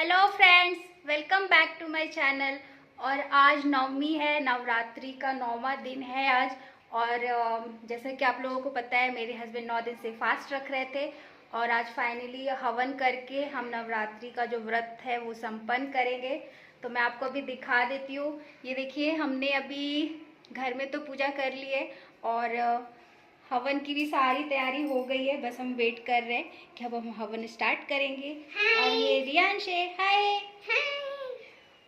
Hello friends, welcome back to my channel. और आज नवमी है, नवरात्रि का 9वां दिन है आज। और जैसा कि आप लोगों को पता है, मेरे हस्बैंड 9 दिन से फास्ट रख रहे थे और आज फाइनली हवन करके हम नवरात्रि का जो व्रत है वो संपन्न करेंगे। तो मैं आपको अभी दिखा देती हूँ। ये देखिए, हमने अभी घर में तो पूजा कर ली है और हवन की भी सारी तैयारी हो गई है। बस हम वेट कर रहे हैं कि अब हम हवन स्टार्ट करेंगे। और ये रियांश है, हाय।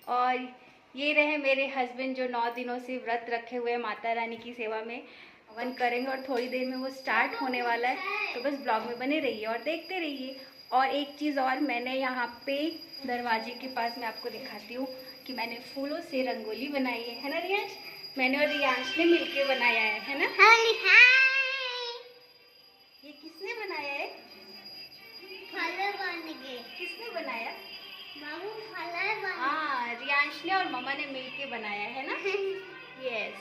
और ये रहे मेरे हस्बैंड जो 9 दिनों से व्रत रखे हुए हैं माता रानी की सेवा में। हवन करेंगे और थोड़ी देर में वो स्टार्ट होने वाला है। तो बस ब्लॉग में बने रहिए और देखते रहिए। और एक चीज़ और, मैंने यहाँ पे दरवाजे के पास मैं आपको दिखाती हूँ कि मैंने फूलों से रंगोली बनाई है ना रियांश? मैंने और रियांश ने मिलके बनाया है ना? ये किसने बनाया है? किसने बनाया? हाँ, रियांश ने और मम्मा ने मिलके बनाया है ना? यस,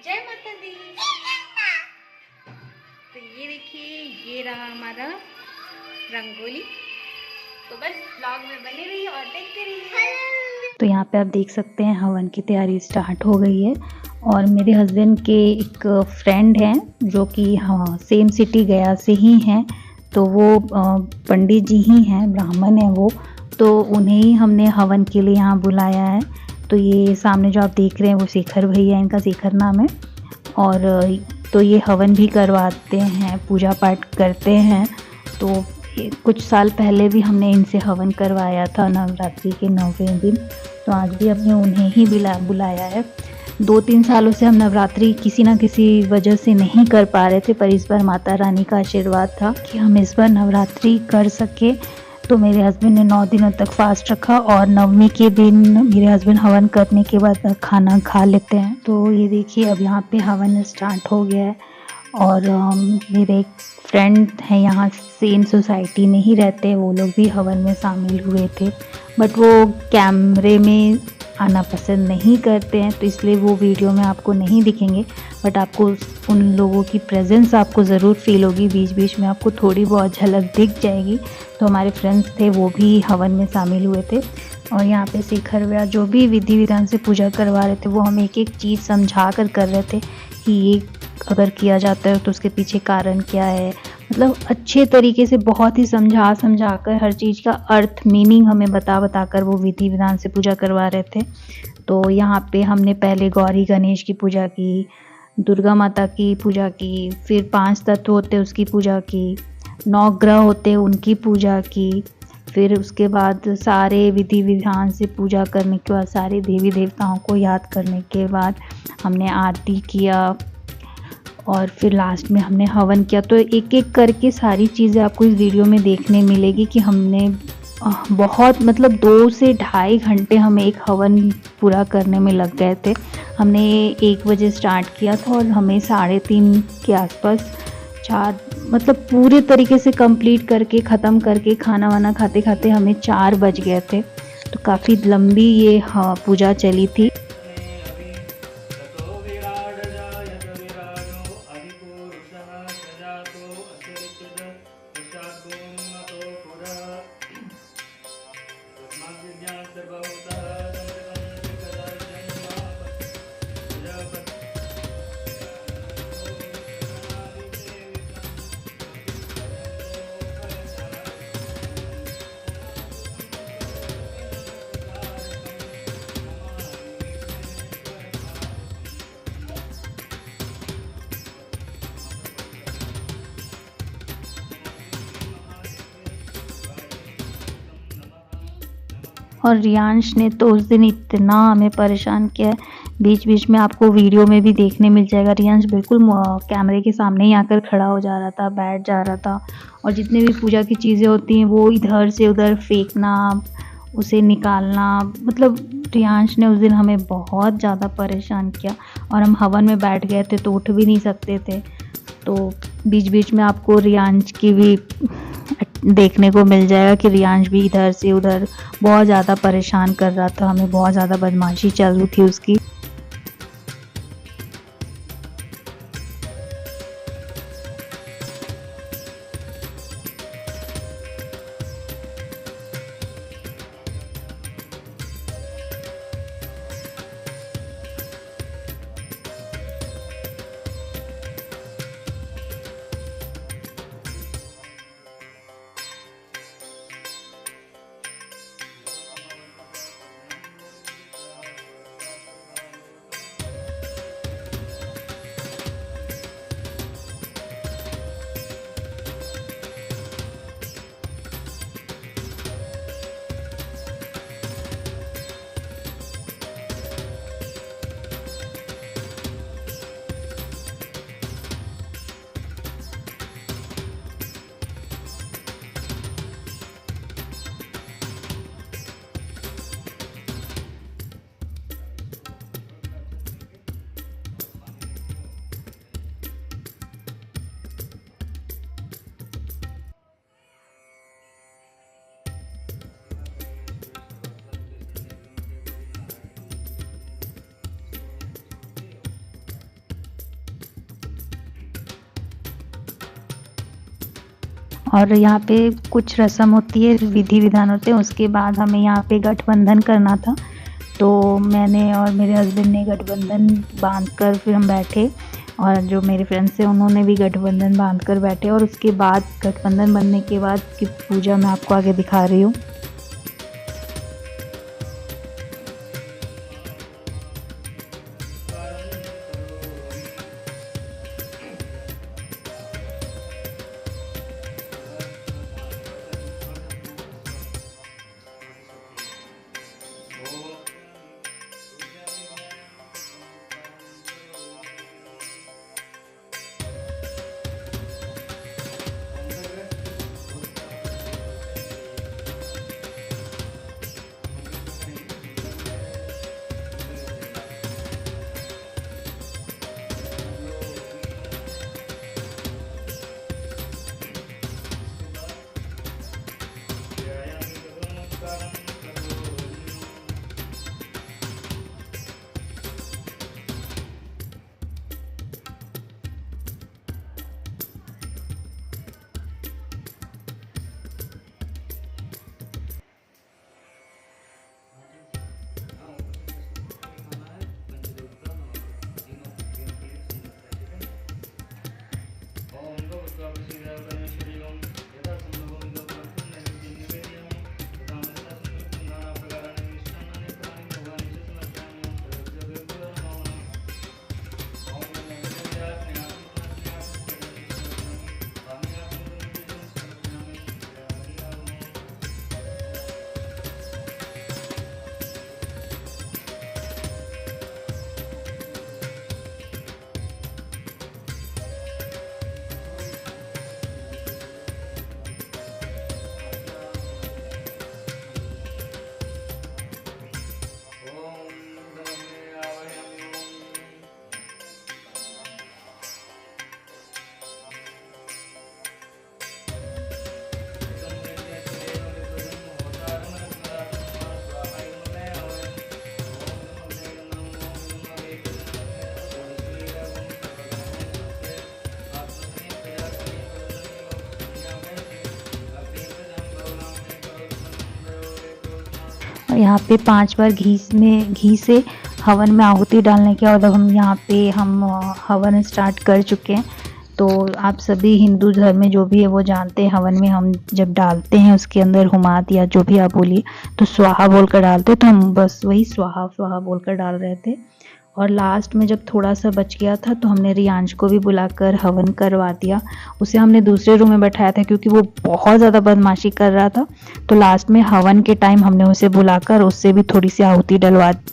जय माता दी। तो ये देखिए, ये रहा हमारा रंगोली। तो बस ब्लॉग में बने रहिए और देखते रहिए। तो यहाँ पे आप देख सकते हैं हवन की तैयारी स्टार्ट हो गई है। और मेरे हस्बैंड के एक फ्रेंड हैं जो कि हाँ सेम सिटी गया से ही हैं। तो वो पंडित जी ही हैं, ब्राह्मण हैं वो। तो उन्हें ही हमने हवन के लिए यहाँ बुलाया है। तो ये सामने जो आप देख रहे हैं वो शेखर भैया, इनका शेखर नाम है। और तो ये हवन भी करवाते हैं, पूजा पाठ करते हैं। तो कुछ साल पहले भी हमने इनसे हवन करवाया था नवरात्रि के 9वें दिन। तो आज भी हमने उन्हें ही बुलाया है। 2-3 सालों से हम नवरात्रि किसी ना किसी वजह से नहीं कर पा रहे थे, पर इस बार माता रानी का आशीर्वाद था कि हम इस बार नवरात्रि कर सके। तो मेरे हस्बैंड ने 9 दिनों तक फास्ट रखा और 9वीं के दिन मेरे हस्बैंड हवन करने के बाद खाना खा लेते हैं। तो ये देखिए, अब यहाँ पे हवन स्टार्ट हो गया है। और मेरे एक फ्रेंड हैं यहाँ सेम सोसाइटी में ही रहते हैं, वो लोग भी हवन में शामिल हुए थे। बट वो कैमरे में आना पसंद नहीं करते हैं, तो इसलिए वो वीडियो में आपको नहीं दिखेंगे। बट आपको उन लोगों की प्रेजेंस आपको ज़रूर फील होगी, बीच बीच में आपको थोड़ी बहुत झलक दिख जाएगी। तो हमारे फ्रेंड्स थे, वो भी हवन में शामिल हुए थे। और यहाँ पे शेखर भैया जो भी विधि विधान से पूजा करवा रहे थे, वो हम एक एक चीज़ समझा कर रहे थे कि ये अगर किया जाता है तो उसके पीछे कारण क्या है। मतलब अच्छे तरीके से बहुत ही समझा कर हर चीज़ का अर्थ, मीनिंग हमें बता कर वो विधि विधान से पूजा करवा रहे थे। तो यहाँ पे हमने पहले गौरी गणेश की पूजा की, दुर्गा माता की पूजा की, फिर 5 तत्व होते उसकी पूजा की, 9 ग्रह होते उनकी पूजा की। फिर उसके बाद सारे विधि विधान से पूजा करने के बाद, सारे देवी देवताओं को याद करने के बाद हमने आरती किया और फिर लास्ट में हमने हवन किया। तो एक एक करके सारी चीज़ें आपको इस वीडियो में देखने मिलेगी कि हमने बहुत मतलब 2 से ढाई घंटे हमें एक हवन पूरा करने में लग गए थे। हमने 1 बजे स्टार्ट किया था और हमें 3:30 के आसपास 4 मतलब पूरे तरीके से कंप्लीट करके ख़त्म करके खाना वाना खाते खाते हमें 4 बज गए थे। तो काफ़ी लंबी ये पूजा चली थी। और रियांश ने तो उस दिन इतना हमें परेशान किया है, बीच बीच में आपको वीडियो में भी देखने मिल जाएगा। रियांश बिल्कुल कैमरे के सामने ही आकर खड़ा हो जा रहा था, बैठ जा रहा था। और जितने भी पूजा की चीज़ें होती हैं वो इधर से उधर फेंकना, उसे निकालना। मतलब रियांश ने उस दिन हमें बहुत ज़्यादा परेशान किया। और हम हवन में बैठ गए थे तो उठ भी नहीं सकते थे। तो बीच बीच में आपको रियांश की भी देखने को मिल जाएगा कि रियांश भी इधर से उधर बहुत ज़्यादा परेशान कर रहा था हमें, बहुत ज़्यादा बदमाशी चल रही थी उसकी। और यहाँ पे कुछ रस्म होती है, विधि विधान होते हैं। उसके बाद हमें यहाँ पे गठबंधन करना था, तो मैंने और मेरे हस्बैंड ने गठबंधन बांधकर फिर हम बैठे, और जो मेरे फ्रेंड्स थे उन्होंने भी गठबंधन बांधकर बैठे। और उसके बाद गठबंधन बनने के बाद की पूजा मैं आपको आगे दिखा रही हूँ। यहाँ पे 5 बार घी से हवन में आहुति डालने के बाद अब हम यहाँ पे हवन स्टार्ट कर चुके हैं। तो आप सभी हिंदू धर्म में जो भी है वो जानते हैं, हवन में हम जब डालते हैं उसके अंदर हुमात या जो भी आप बोलिए तो स्वाहा बोलकर डालते हैं। तो हम बस वही स्वाहा स्वाहा बोलकर डाल रहे थे। और लास्ट में जब थोड़ा सा बच गया था तो हमने रियांश को भी बुलाकर हवन करवा दिया। उसे हमने दूसरे रूम में बैठाया था क्योंकि वो बहुत ज़्यादा बदमाशी कर रहा था। तो लास्ट में हवन के टाइम हमने उसे बुलाकर उससे भी थोड़ी सी आहुति डलवा दी।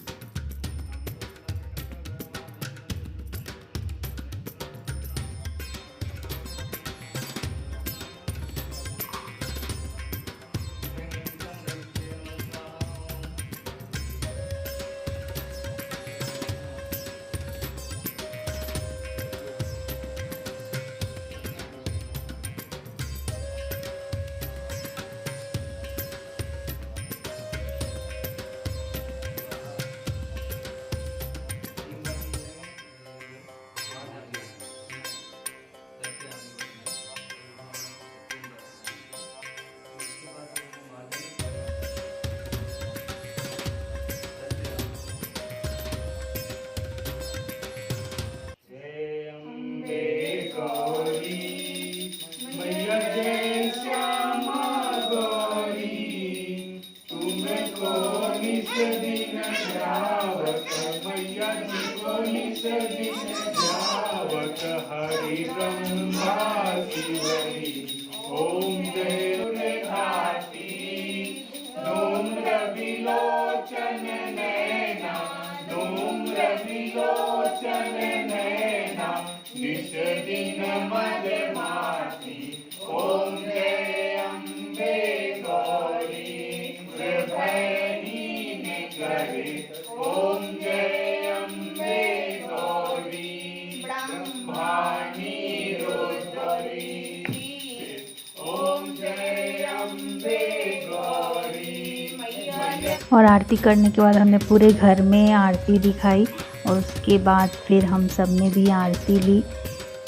हरि ब्रह्मा शिवरी ओम जय घाटी धूम्र विलोचन नैना धूम्र विलोचन नैना निश दिन मदमाती ओम जय अम्बे गौरी प्रभयहीन करे ओम जय अम्बे गौरी ब्रह्माणी रोदरी ओम जय अम्बे गौरी। और आरती करने के बाद हमने पूरे घर में आरती दिखाई और उसके बाद फिर हम सब ने भी आरती ली।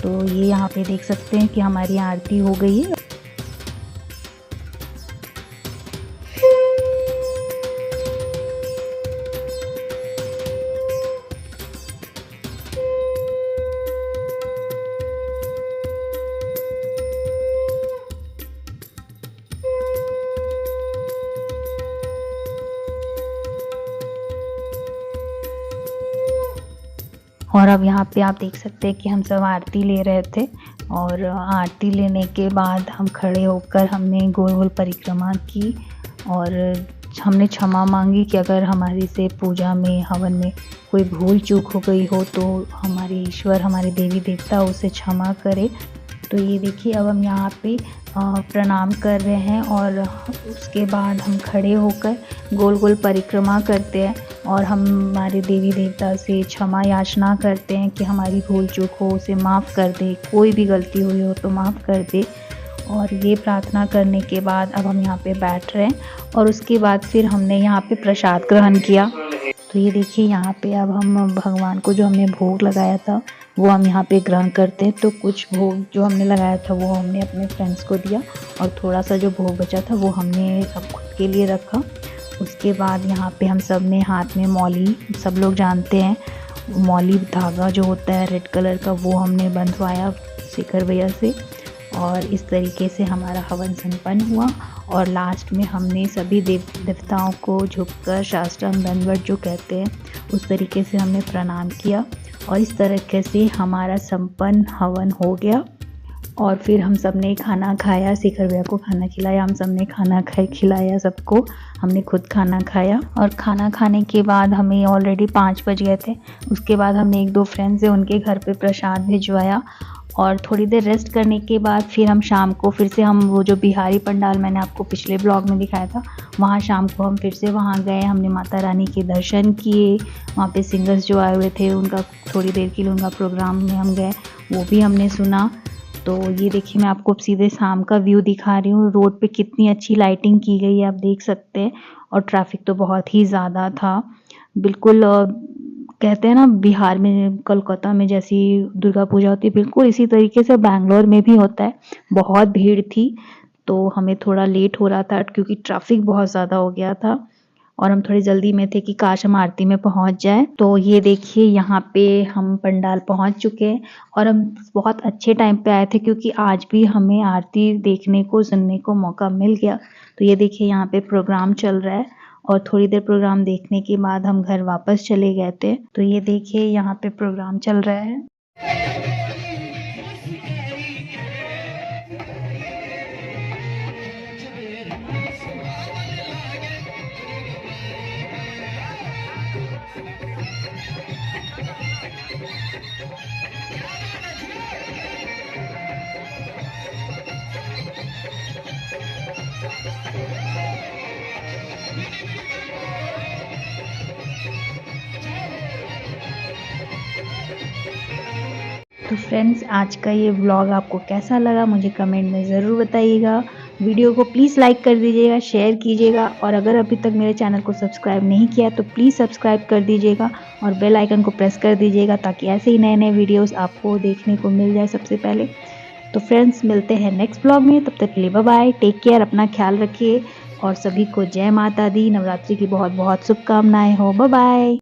तो ये यहाँ पे देख सकते हैं कि हमारी आरती हो गई है। और अब यहाँ पे आप देख सकते हैं कि हम सब आरती ले रहे थे और आरती लेने के बाद हम खड़े होकर हमने गोल गोल परिक्रमा की और हमने क्षमा मांगी कि अगर हमारी से पूजा में हवन में कोई भूल चूक हो गई हो तो हमारे ईश्वर हमारे देवी देवता उसे क्षमा करे। तो ये देखिए अब हम यहाँ पे प्रणाम कर रहे हैं और उसके बाद हम खड़े होकर गोल गोल परिक्रमा करते हैं और हम हमारे देवी देवता से क्षमा याचना करते हैं कि हमारी भूल चूक हो उसे माफ़ कर दे, कोई भी गलती हुई हो तो माफ़ कर दे। और ये प्रार्थना करने के बाद अब हम यहाँ पे बैठ रहे हैं और उसके बाद फिर हमने यहाँ पे प्रसाद ग्रहण किया। तो ये देखिए यहाँ पे अब हम भगवान को जो हमने भोग लगाया था वो हम यहाँ पे ग्रहण करते हैं। तो कुछ भोग जो हमने लगाया था वो हमने अपने फ्रेंड्स को दिया और थोड़ा सा जो भोग बचा था वो हमने अब खुद के लिए रखा। उसके बाद यहाँ पे हम सब ने हाथ में मौली, सब लोग जानते हैं मौली धागा जो होता है रेड कलर का, वो हमने बंधवाया शेखर भैया से और इस तरीके से हमारा हवन संपन्न हुआ। और लास्ट में हमने सभी देवताओं को झुककर शास्त्रांग दंडवत जो कहते हैं उस तरीके से हमने प्रणाम किया और इस तरीके से हमारा संपन्न हवन हो गया। और फिर हम सब ने खाना खाया, शेखर भैया को खाना खिलाया, हम सब ने खाना खिलाया सबको, हमने खुद खाना खाया। और खाना खाने के बाद हमें ऑलरेडी 5 बज गए थे। उसके बाद हमने 1-2 फ्रेंड्स से उनके घर पे प्रसाद भिजवाया और थोड़ी देर रेस्ट करने के बाद फिर हम शाम को फिर से हम वो जो बिहारी पंडाल मैंने आपको पिछले ब्लॉग में दिखाया था वहाँ शाम को हम फिर से वहाँ गए। हमने माता रानी के दर्शन किए, वहाँ पे सिंगर्स जो आए हुए थे उनका थोड़ी देर के लिए उनका प्रोग्राम में हम गए, वो भी हमने सुना। तो ये देखिए मैं आपको सीधे शाम का व्यू दिखा रही हूँ। रोड पे कितनी अच्छी लाइटिंग की गई है आप देख सकते हैं और ट्रैफिक तो बहुत ही ज़्यादा था। बिल्कुल कहते हैं ना बिहार में कोलकाता में जैसी दुर्गा पूजा होती है बिल्कुल इसी तरीके से बैंगलोर में भी होता है। बहुत भीड़ थी तो हमें थोड़ा लेट हो रहा था क्योंकि ट्रैफिक बहुत ज़्यादा हो गया था और हम थोड़ी जल्दी में थे कि काश हम आरती में पहुंच जाए। तो ये देखिए यहाँ पे हम पंडाल पहुंच चुके हैं और हम बहुत अच्छे टाइम पे आए थे क्योंकि आज भी हमें आरती देखने को सुनने को मौका मिल गया। तो ये देखिए यहाँ पे प्रोग्राम चल रहा है और थोड़ी देर प्रोग्राम देखने के बाद हम घर वापस चले गए थे। तो ये देखिए यहाँ पे प्रोग्राम चल रहा है। तो फ्रेंड्स आज का ये व्लॉग आपको कैसा लगा मुझे कमेंट में ज़रूर बताइएगा। वीडियो को प्लीज़ लाइक कर दीजिएगा, शेयर कीजिएगा और अगर अभी तक मेरे चैनल को सब्सक्राइब नहीं किया तो प्लीज़ सब्सक्राइब कर दीजिएगा और बेल आइकन को प्रेस कर दीजिएगा ताकि ऐसे ही नए नए वीडियोस आपको देखने को मिल जाए सबसे पहले। तो फ्रेंड्स मिलते हैं नेक्स्ट ब्लॉग में, तब तक के लिए बाय बाय, टेक केयर, अपना ख्याल रखिए और सभी को जय माता दी, नवरात्रि की बहुत बहुत शुभकामनाएं हो। Bye bye.